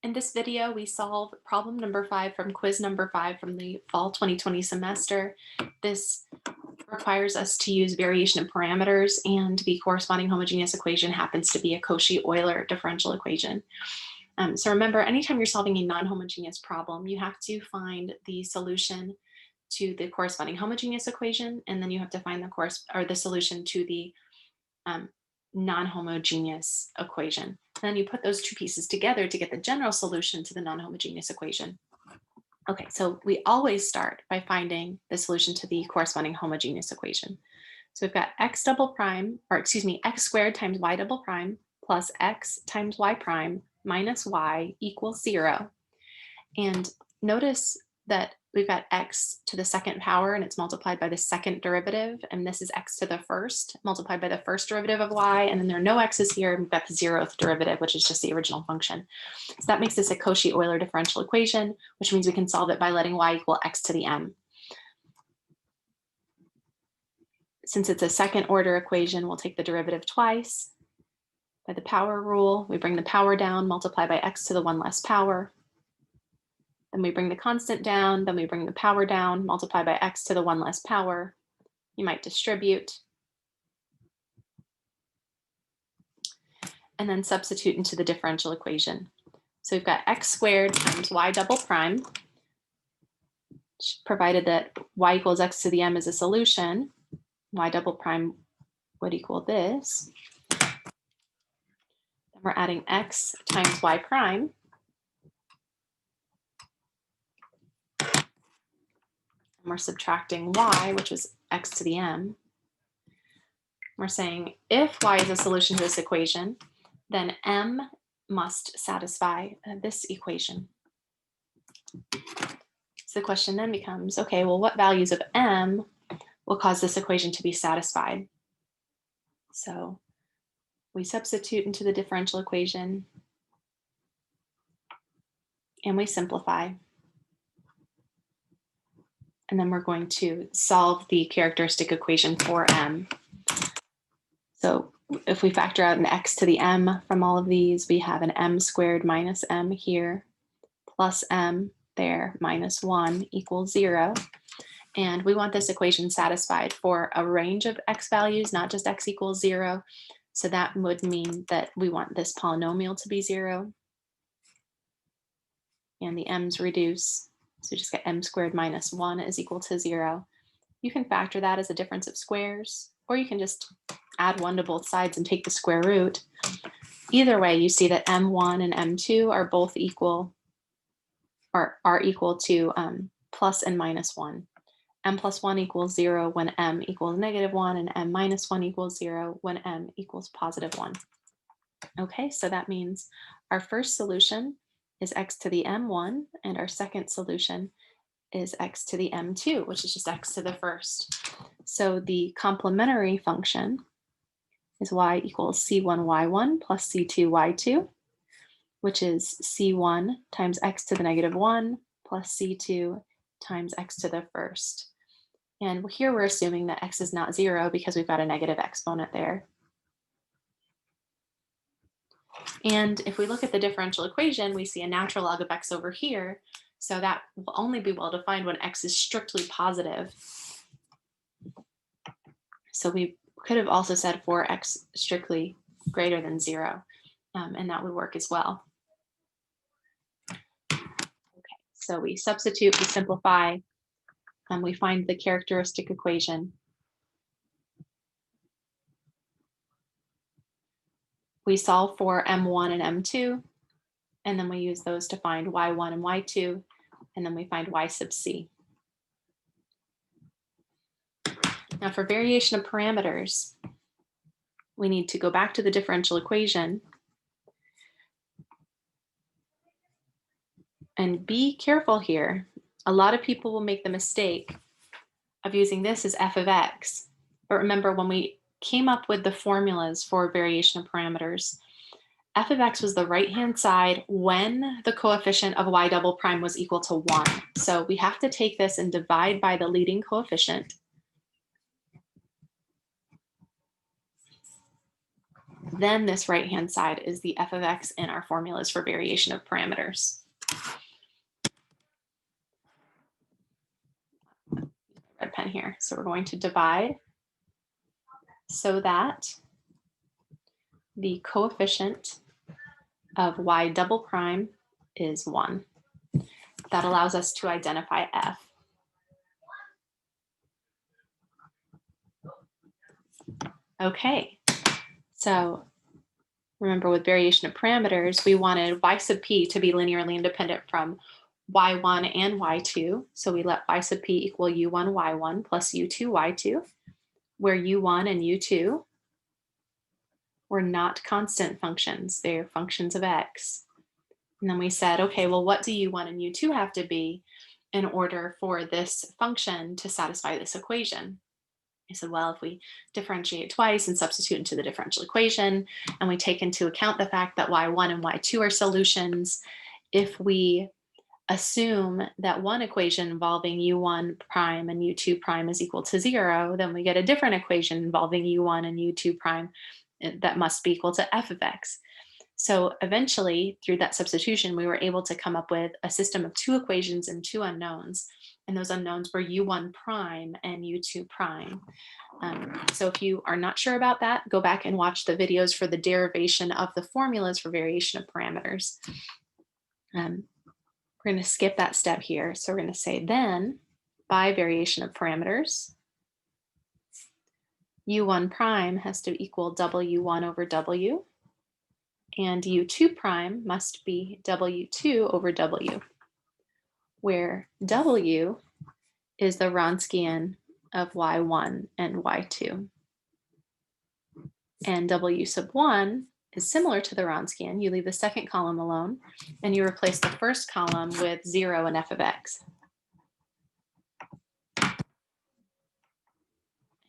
In this video, we solve problem number 5 from quiz number 5 from the fall 2020 semester. This requires us to use variation of parameters, and the corresponding homogeneous equation happens to be a Cauchy-Euler differential equation. So remember, anytime you're solving a non-homogeneous problem, you have to find the solution to the corresponding homogeneous equation, and then you have to find the solution to the non-homogeneous equation. And then you put those two pieces together to get the general solution to the non-homogeneous equation. Okay, so we always start by finding the solution to the corresponding homogeneous equation. So we've got x squared times y double prime plus x times y prime minus y equals 0. And notice that we've got x to the second power, and it's multiplied by the second derivative, and this is x to the first multiplied by the first derivative of y, and then there are no x's here, and we've got the 0th derivative, which is just the original function. So that makes this a Cauchy-Euler differential equation, which means we can solve it by letting y equal x to the m. Since it's a second order equation, we'll take the derivative twice. By the power rule, we bring the power down, multiply by x to the 1 less power. Then we bring the constant down, then we bring the power down, multiply by x to the 1 less power. You might distribute. And then substitute into the differential equation. So we've got x squared times y double prime, provided that y equals x to the m is a solution. Y double prime would equal this. Then we're adding x times y prime. And we're subtracting y, which is x to the m. We're saying if y is a solution to this equation, then m must satisfy this equation. So the question then becomes, okay, well, what values of m will cause this equation to be satisfied? So we substitute into the differential equation and we simplify. And then we're going to solve the characteristic equation for m. So if we factor out an x to the m from all of these, we have an m squared minus m here, plus m there, minus 1 equals 0. And we want this equation satisfied for a range of x values, not just x equals 0. So that would mean that we want this polynomial to be 0. And the m's reduce. So just get m squared minus 1 is equal to 0. You can factor that as a difference of squares, or you can just add 1 to both sides and take the square root. Either way, you see that m1 and m2 are both equal, or are equal to plus and minus 1. M plus 1 equals 0 when m equals -1, and m minus 1 equals 0 when m equals +1. Okay, so that means our first solution is x to the m1, and our second solution is x to the m2, which is just x to the first. So the complementary function is y equals c1y1 plus c2y2, which is c1 times x to the -1 plus c2 times x to the first. And here we're assuming that x is not 0 because we've got a negative exponent there. And if we look at the differential equation, we see a natural log of x over here. So that will only be well defined when x is strictly positive. So we could have also said for x strictly greater than 0, and that would work as well. Okay, so we substitute, we simplify, and we find the characteristic equation. We solve for m1 and m2, and then we use those to find y1 and y2, and then we find y sub c. Now for variation of parameters, we need to go back to the differential equation and be careful here. A lot of people will make the mistake of using this as f of x. But remember, when we came up with the formulas for variation of parameters, f of x was the right-hand side when the coefficient of y double prime was equal to 1. So we have to take this and divide by the leading coefficient. then this right-hand side is the f of x in our formulas for variation of parameters. Red pen here. So we're going to divide so that the coefficient of y double prime is 1. That allows us to identify f. Okay, so remember with variation of parameters, we wanted y sub p to be linearly independent from y1 and y2. So we let y sub p equal u1 y1 plus u2 y2, where u1 and u2 were not constant functions. They're functions of x. And then we said, okay, well, what do u1 and u2 have to be in order for this function to satisfy this equation? I said, well, if we differentiate twice and substitute into the differential equation, and we take into account the fact that y1 and y2 are solutions, if we assume that one equation involving u1 prime and u2 prime is equal to 0, then we get a different equation involving u1 and u2 prime that must be equal to f of x. So eventually, through that substitution, we were able to come up with a system of 2 equations and 2 unknowns. And those unknowns were u1 prime and u2 prime. So if you are not sure about that, go back and watch the videos for the derivation of the formulas for variation of parameters. We're going to skip that step here. So we're going to say then, by variation of parameters, u1 prime has to equal w1 over w, and u2 prime must be w2 over w, where w is the Wronskian of y1 and y2. And w sub 1 is similar to the Wronskian. You leave the second column alone, and you replace the first column with 0 and f of x.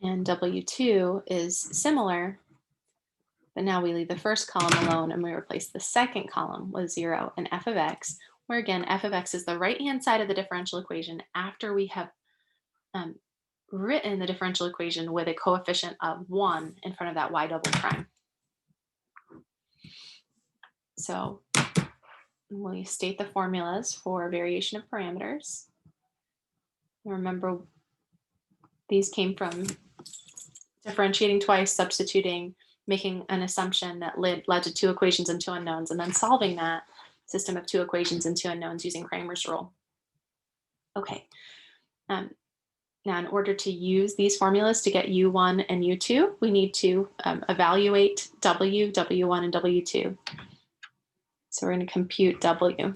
And w2 is similar, but now we leave the first column alone, and we replace the second column with 0 and f of x, where again, f of x is the right-hand side of the differential equation after we have written the differential equation with a coefficient of 1 in front of that y double prime. So we state the formulas for variation of parameters. Remember, these came from differentiating twice, substituting, making an assumption that led to 2 equations and 2 unknowns, and then solving that system of 2 equations and 2 unknowns using Cramer's rule. Okay. Now, in order to use these formulas to get u1 and u2, we need to evaluate w, w1, and w2. So we're going to compute w.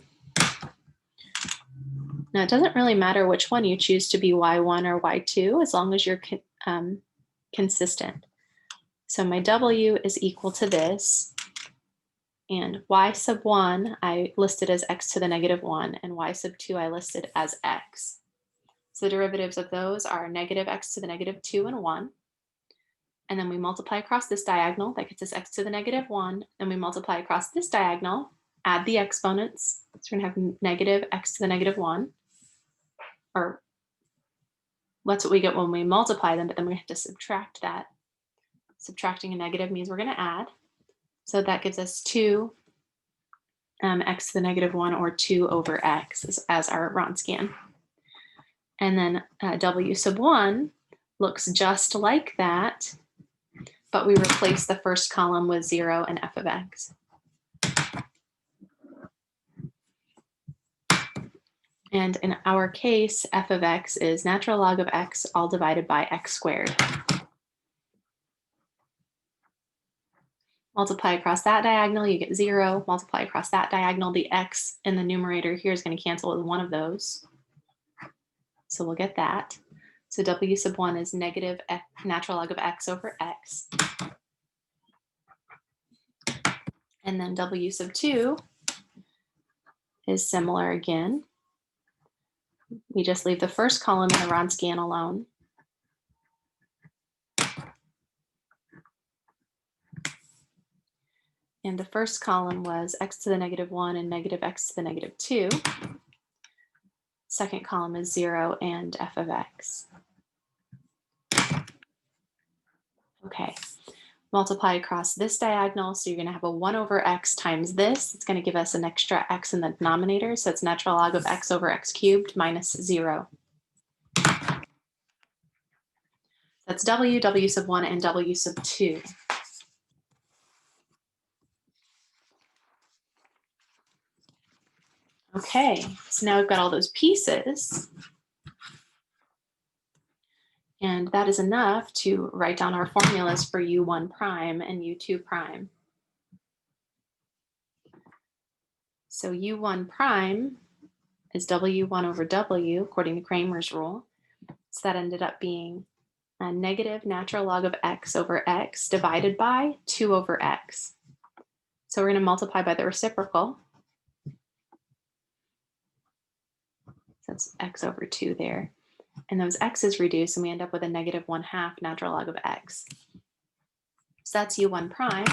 Now, it doesn't really matter which one you choose to be y1 or y2, as long as you're consistent. So my w is equal to this, and y sub 1 I listed as x to the negative 1, and y sub 2 I listed as x. So the derivatives of those are negative x to the negative 2 and 1. And then we multiply across this diagonal. That gets us x to the negative 1. And we multiply across this diagonal, add the exponents. So we're going to have negative x to the negative 1. Or that's what we get when we multiply them, but then we have to subtract that. Subtracting a negative means we're going to add. So that gives us 2 x to the negative 1, or 2 over x as our Wronskian. And then w sub 1 looks just like that, but we replace the first column with 0 and f of x. And in our case, f of x is natural log of x all divided by x squared. Multiply across that diagonal, you get 0. Multiply across that diagonal, the x in the numerator here is going to cancel with one of those. So we'll get that. So w sub 1 is negative natural log of x over x. And then w sub 2 is similar again. We just leave the first column in the Wronskian alone. And the first column was x to the negative 1 and negative x to the negative 2. Second column is 0 and f of x. Okay, multiply across this diagonal. So you're going to have a 1 over x times this. It's going to give us an extra x in the denominator. So it's natural log of x over x cubed minus 0. That's w sub 1 and w sub 2. Okay, so now we've got all those pieces. And that is enough to write down our formulas for u1 prime and u2 prime. So u1 prime is w1 over w, according to Cramer's rule. So that ended up being a negative natural log of x over x divided by 2 over x. So we're going to multiply by the reciprocal. So that's x over 2 there. And those x's reduce, and we end up with a negative 1/2 natural log of x. So that's u1 prime.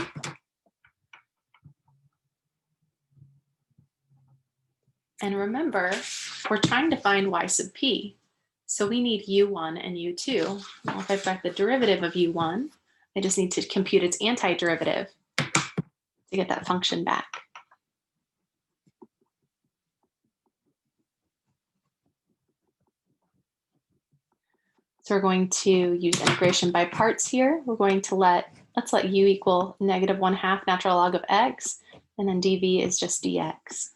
And remember, we're trying to find y sub p. So we need u1 and u2. Well, if I've got the derivative of u1, I just need to compute its antiderivative to get that function back. So we're going to use integration by parts here. We're going to let's let u equal negative 1/2 natural log of x, and then dv is just dx.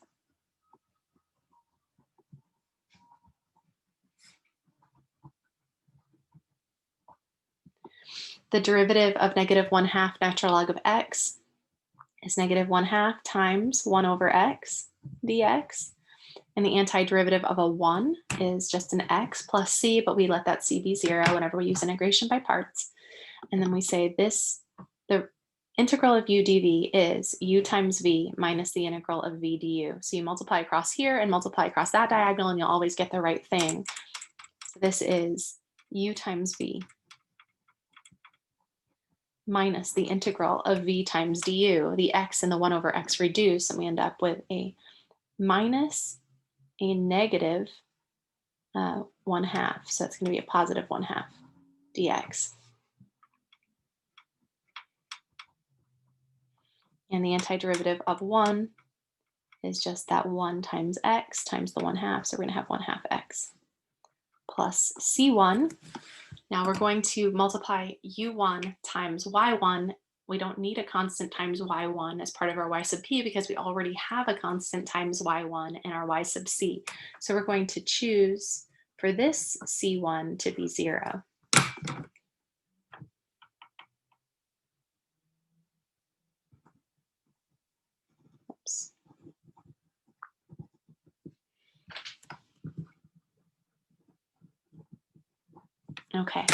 The derivative of negative 1/2 natural log of x is negative 1/2 times 1 over x dx. And the antiderivative of a 1 is just an x plus c, but we let that c be 0 whenever we use integration by parts. And then we say the integral of u dv is u times v minus the integral of v du. So you multiply across here and multiply across that diagonal, and you'll always get the right thing. So this is u times v minus the integral of v times du. The x and the 1 over x reduce, and we end up with a minus a negative 1/2. So that's going to be a positive 1/2 dx. And the antiderivative of 1 is just that 1 times x times the 1/2. So we're going to have 1/2 x plus c1. Now we're going to multiply u1 times y1. We don't need a constant times y1 as part of our y sub p because we already have a constant times y1 in our y sub c. So we're going to choose for this c1 to be 0. Oops. Okay.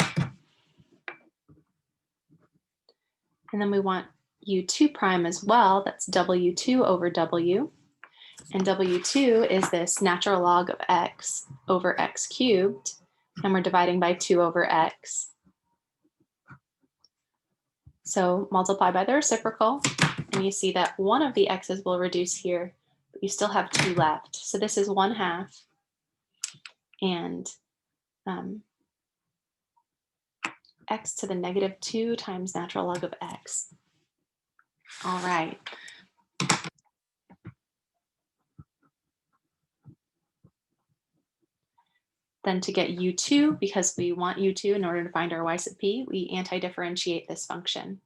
And then we want u2 prime as well. That's w2 over w. And w2 is this natural log of x over x cubed. And we're dividing by 2 over x. So multiply by the reciprocal. And you see that one of the x's will reduce here, but you still have 2 left. So this is 1/2. And x to the negative 2 times natural log of x. All right. Then to get u2, because we want u2 in order to find our y sub p, we anti-differentiate this function.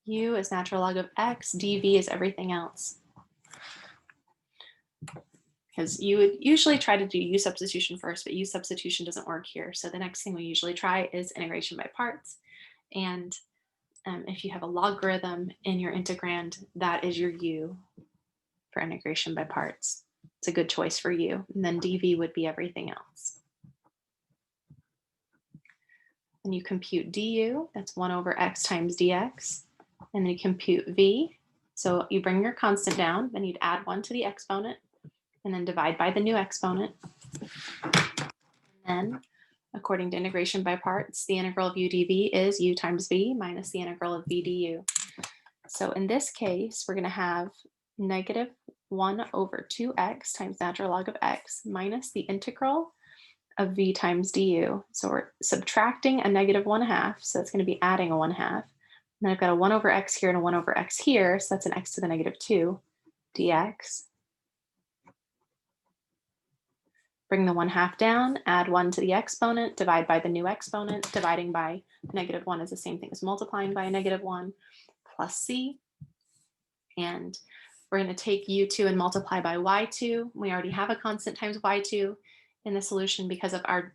U is natural log of x, dv is everything else. Because you would usually try to do u substitution first, but u substitution doesn't work here. So the next thing we usually try is integration by parts. And if you have a logarithm in your integrand, that is your u for integration by parts. It's a good choice for u. And then dv would be everything else. And you compute du, that's 1 over x times dx. And then you compute v. So you bring your constant down, then you'd add 1 to the exponent, and then divide by the new exponent. And then, according to integration by parts, the integral of u dv is u times v minus the integral of v du. So in this case, we're going to have negative 1 over 2x times natural log of x minus the integral of v times du. So we're subtracting a negative 1/2, so it's going to be adding a 1/2. And then I've got a 1 over x here and a 1 over x here, so that's an x to the negative 2 dx. Bring the 1/2 down, add 1 to the exponent, divide by the new exponent. Dividing by negative 1 is the same thing as multiplying by a negative 1, plus c. And we're going to take u2 and multiply by y2. We already have a constant times y2 in the solution because of our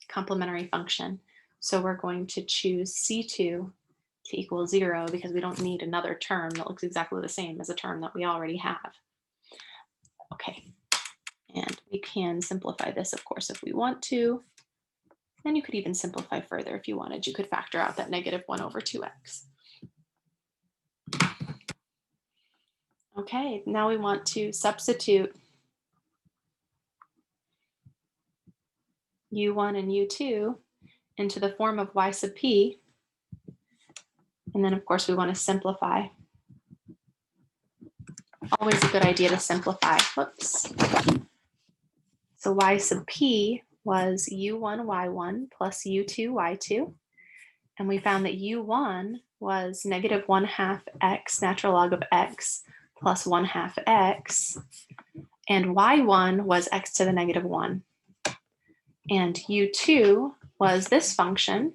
complementary function. So we're going to choose c2 to equal 0 because we don't need another term that looks exactly the same as a term that we already have. Okay, and we can simplify this, of course, if we want to. And you could even simplify further if you wanted. You could factor out that negative 1 over 2x. Okay, now we want to substitute u1 and u2 into the form of y sub p. And then, of course, we want to simplify. Always a good idea to simplify. Whoops. So y sub p was u1 y1 plus u2 y2. And we found that u1 was negative 1/2 x natural log of x plus 1/2 x. And y1 was x to the negative 1. And u2 was this function.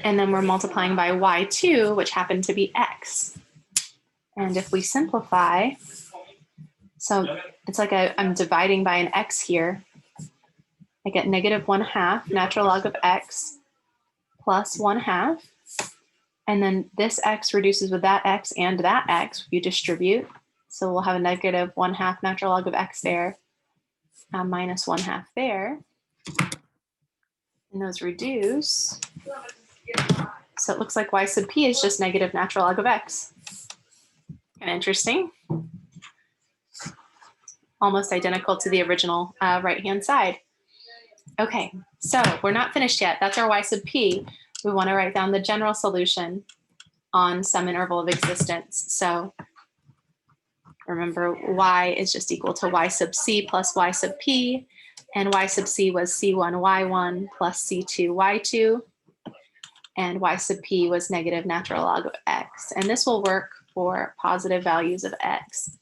And then we're multiplying by y2, which happened to be x. And if we simplify, so it's like I'm dividing by an x here. I get negative 1/2 natural log of x plus 1/2. And then this x reduces with that x and that x. You distribute. So we'll have a negative 1/2 natural log of x there, minus 1/2 there. And those reduce. So it looks like y sub p is just negative natural log of x. Kind of interesting. Almost identical to the original right-hand side. Okay, so we're not finished yet. That's our y sub p. We want to write down the general solution on some interval of existence. So remember, y is just equal to y sub c plus y sub p. And y sub c was c1 y1 plus c2 y2. And y sub p was negative natural log of x. And this will work for positive values of x.